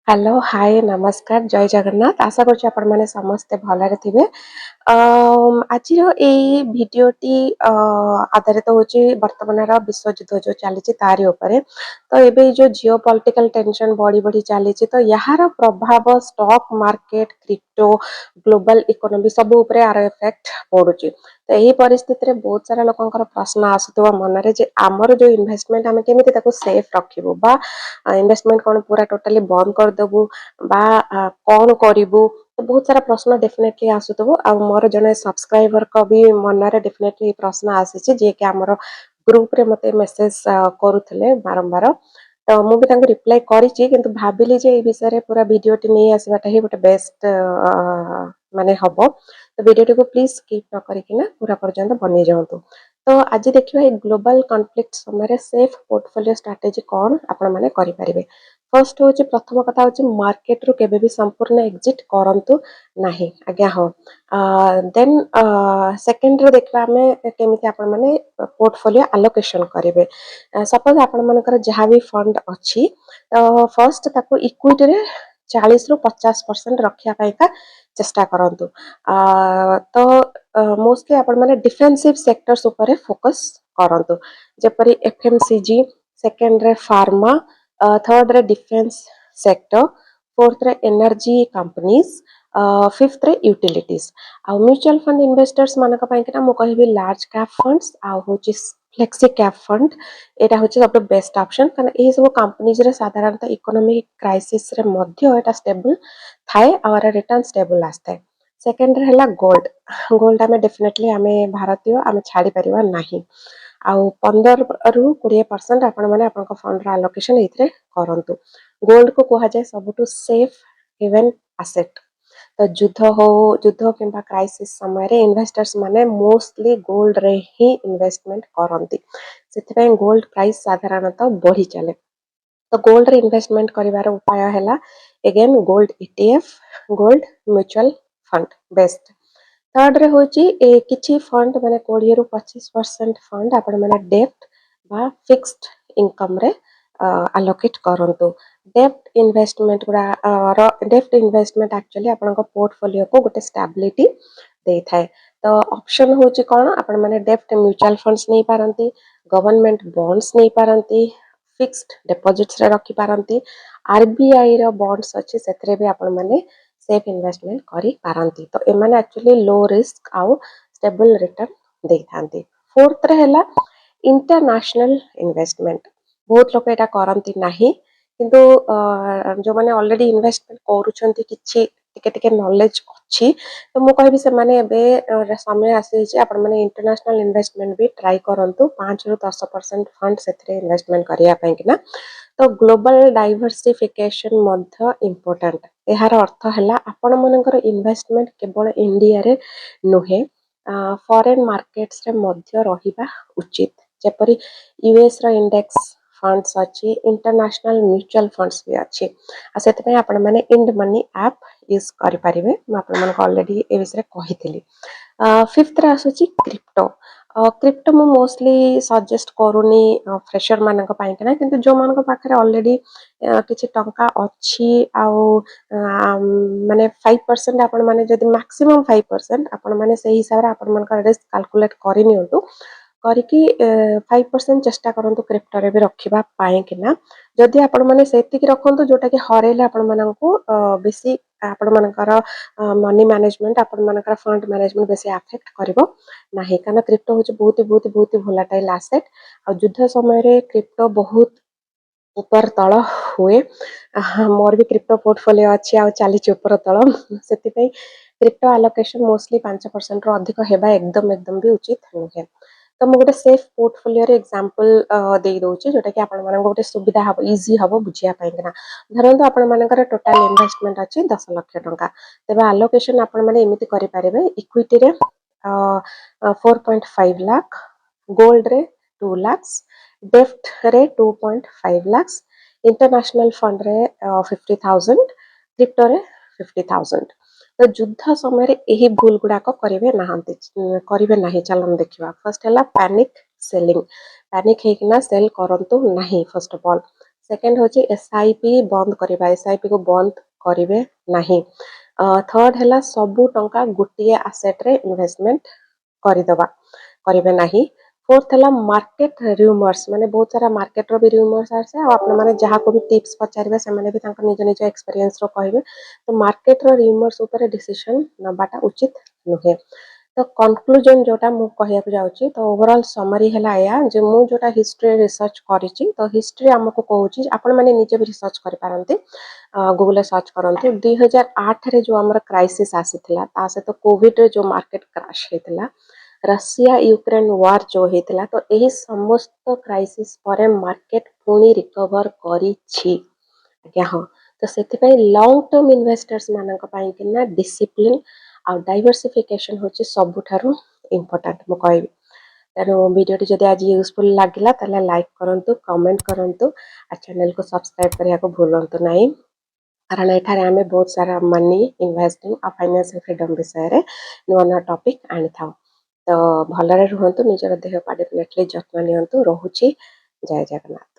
Hello hi नमस्कार जय जगन्नाथ आशा करछि आपण माने समस्ते भलरे थिबे। आजिर एई भिडियोटी आधारित होछि वर्तमानर विश्वयुद्ध जो चली तारी उपरे। तो एबे जो जियो पॉलिटिकल टेंशन बढ़ी बढ़ी चली तो यार प्रभाव stock market crypto global economy सब उपरे आर इफेक्ट पड़ुछि। तो यही परिस्थिति रे बहुत सारा लोकंकर प्रश्न आसुतबा मनरे जे हमर जो इन्वेस्टमेंट आमे केमिति ताको सेफ रखिबो बा इन्वेस्टमेंट कौन पूरा टोटाली बंद कर देबू बा कौन करिबू। तो बहुत सारा प्रश्न डेफिनेटली आसुतबो आ मोर जने सब्सक्राइबर को भी मनरे डेफिनेटली प्रश्न आसी जे कि हमर ग्रुप रे मते मेसेज करूथले बारंबार। तो मु भी तांको रिप्लाई करिछि किंतु भाबिली जे ए विषय रे पूरा वीडियोटी नै आसीबाटा ही गोटे बेस्ट माने हबो। तो वीडियोटी को प्लीज स्किप न करिकिना पूरा पर्यंत बनी जाउतु। तो आज देखिए ये ग्लोबल कॉन्फ्लिक्ट समय सेफ पोर्टफोलियो स्ट्रैटेजी कौन आपण माने करि परिबे। फर्स्ट होची प्रथम कथा होची मार्केट रु केबे भी संपूर्ण एग्जिट करंतु नाही आज्ञा हो। देन सेकंड रे देखबा हमें केमिति आपण माने पोर्टफोलियो एलोकेशन करिवे। सपोज आपण मानकर जहां भी फंड अछि तो फर्स्ट ताको इक्विटी रे 40 रु 50% रखिया पाइका चेष्टा करंतु। तो मोस्टली आपण माने डिफेंसिव सेक्टर्स ऊपर फोकस करंतु जेपरि एफएमसीजी सेकंड रे फार्मा थर्ड रे डिफेंस सेक्टर फोर्थ रे एनर्जी कंपनीज फिफ्थ रे यूटिलिटीज। आ म्यूचुअल फंड इन्वेस्टर्स मानक पई कि मु कहबी लार्ज कैप फंड्स आ होची फ्लेक्सी कैप फंड एटा होची सब बेस्ट ऑप्शन कारण ए सब कंपनीज रे साधारणतः इकोनॉमिक क्राइसिस रे मध्य एटा स्टेबल थाए और रिटर्न स्टेबल आस्ते। सेकंड रे हला गोल्ड गोल्ड आमे डेफिनेटली आमे भारतीय आमे छाड़ी परिवा नाही। आउ 15 रु 20% आपण माने आपन फंड रा एलोकेशन इथरे करंतु। गोल्ड को कहा जाए सबटू सेफ हेवन एसेट। तो युद्ध किंबा क्राइसिस समय रे इन्वेस्टर्स माने मोस्टली गोल्ड रे ही इन्वेस्टमेंट करंती सेति गोल्ड प्राइस साधारणतः बढ़ी चले। तो गोल्ड रे इन्वेस्टमेंट करिवार उपाय हैला again gold ETF gold mutual fund best. Third रे होची किछि फंड माने 20 रु 25% फंड आपण माने डेप्ट बा फिक्स्ड इनकम रे अलोकेट करंतु। डेप्ट इन्वेस्टमेंट गुडा डेप्ट इन्वेस्टमेंट एक्चुअली आपण पोर्टफोलियो को गोटे स्टेबिलिटी दे थाए। तो ऑप्शन होची कोन आपण माने डेप्ट म्यूचुअल फंड्स नहीं पारंती गवर्नमेंट बॉन्ड्स नहीं पारंती फिक्स्ड डिपॉजिट्स रे रखी पारंती आरबीआई रो बॉन्ड्स अछि सेथरे भी आपण माने सेफ इन्वेस्टमेंट करी पारंती। तो एमाने एक्चुअली लो रिस्क आउ स्टेबल रिटर्न दे थांती। फोर्थ रे हैला इंटरनेशनल इन्वेस्टमेंट बहुत लोक एटा करंती नाही किंतु जो माने ऑलरेडी इन्वेस्टमेंट करूछंती किछि टिके टिके नॉलेज अछि तो मु कहबी से माने एबे समय आसी जे आपण माने इंटरनेशनल इन्वेस्टमेंट भी ट्राई करंतु 5 रु 10% फंड सेथरे इन्वेस्टमेंट करिया पई किना। तो ग्लोबल डाइवर्सिफिकेशन मध्य इम्पोर्टेंट यार अर्थ है आपण मनकर इन्वेस्टमेंट केवल इंडिया रे नुहे फॉरेन मार्केट्स रे मध्य रहिबा उचित जेपरि यूएस रो इंडेक्स फंड्स अच्छी इंटरनेशनल म्यूचुअल फंड्स भी अच्छी आ सेते पे आपण माने इंड मनी ऐप यूज करि परिबे म आपण मन ऑलरेडी ए विषय कहितली। फिफ्थ रे आसुची क्रिप्टो क्रिप्टो मु मोस्टली सजेस्ट करूनी फ्रेशर मानक पई कि ना किंतु जो मानक पाखरे ऑलरेडी किछि टंका अछि आउ माने 5% आपण माने जदि मैक्सिमम 5% आपण माने सही हिसाब रे आपण मानकर रिस्क कैलकुलेट करि नियंतु करिकी 5% चेष्टा करंतु क्रिप्टो रे भी रखिबा पाए किना जदि आपण माने सेतिकी रखंतु जोटा कि हरेले आपण माननकु बेसी आपण मानकर मनी मैनेजमेंट आपण मानकर फंड मैनेजमेंट बेसी अफेक्ट करिवो नाही काना क्रिप्टो होची बहुत वोलेटाइल एसेट आ युद्ध समय रे क्रिप्टो बहुत ऊपर तळ हुए। मोर भी क्रिप्टो पोर्टफोलियो अच्छी आ चली ऊपर तळ सेति पई क्रिप्टो एलोकेशन मोस्टली 5% रो अधिक हेबा एकदम भी उचित नुहे। तो मु गोटे सेफ पोर्टफोलियो रे एग्जांपल देई दोची जोटा कि आपण मानन गोटे सुविधा हबो इजी हबो बुझिया पाई किना। धरंतु आपण मानकर टोटल इन्वेस्टमेंट अछि 10 लाख टंका तेबे एलोकेशन आपण माने एमिति करि पारिबे इक्विटी रे 4.5 लाख गोल्ड रे 2 लाख डेफ्ट रे 2.5 लाख इंटरनेशनल फंड रे 50,000 क्रिप्टो रे 50,000। तो युद्ध समय रे एही भूल गुडाक करिवे नाही चलन देखिबा। फर्स्ट हैला पैनिक सेलिंग पैनिक हेकिना सेल करंतु नाही फर्स्ट ऑफ ऑल। सेकेंड हूँ एसआईपि बंद करवा, एसआईपि को बंद करेंगे नहीं। थर्ड है सबू टंका गोटे आसेट रे इन्वेस्टमेंट करदे करेंगे नहीं। फोर्थ है मार्केट र्यूमर्स, माने बहुत सारा मार्केट रो भी र्यूमर्स आसे आप मैंने जहाँ को भी टिप्स पचारे से भी निज निज एक्सपीरियंस रो कहे। तो मार्केट रो र्यूमर्स ऊपर डिसीजन नबाटा उचित नुहे। तो कंक्लूजन जोटा मु कहया जाऊँगी, तो ओवरऑल समरी है या जे मु जोटा हिस्ट्री रिसर्च करिछि, तो हिस्ट्री हमको कहूँ आपण मैंने निजे भी रिसर्च कर पारंती, गूगल सर्च करंतु 2008 रे जो हमर क्राइसिस आसीथिला ता से तो कोविड रे जो मार्केट क्रैश हेतला, रशिया यूक्रेन वार जो हेतला, तो एही समस्त क्राइसिस पर मार्केट पुणी रिकवर करिछि आज्ञा। हाँ, तो से लॉन्ग टर्म इन्वेस्टर्स मानक पई कि डिसिप्लिन आ डाइवर्सिफिकेशन होची सबुठारु इम्पोर्टेंट मु कहबी। तेणु वीडियो जदि आज यूजफुल लगिला ताले लाइक करंतु, कमेंट करंतु आ चैनल को सब्सक्राइब करिया को भूलंतु नहीं, कारण एठारे आमे बहुत सारा मनी इन्वेस्टिंग आ फाइनेंशियल फ्रीडम विषय रे नुआ नुआ टॉपिक आनी थाउ। तो भलरे रुहंतु, निजर देह पा डेफिनेटली जत्न नियंतु। रहुछि, जय जगन्नाथ।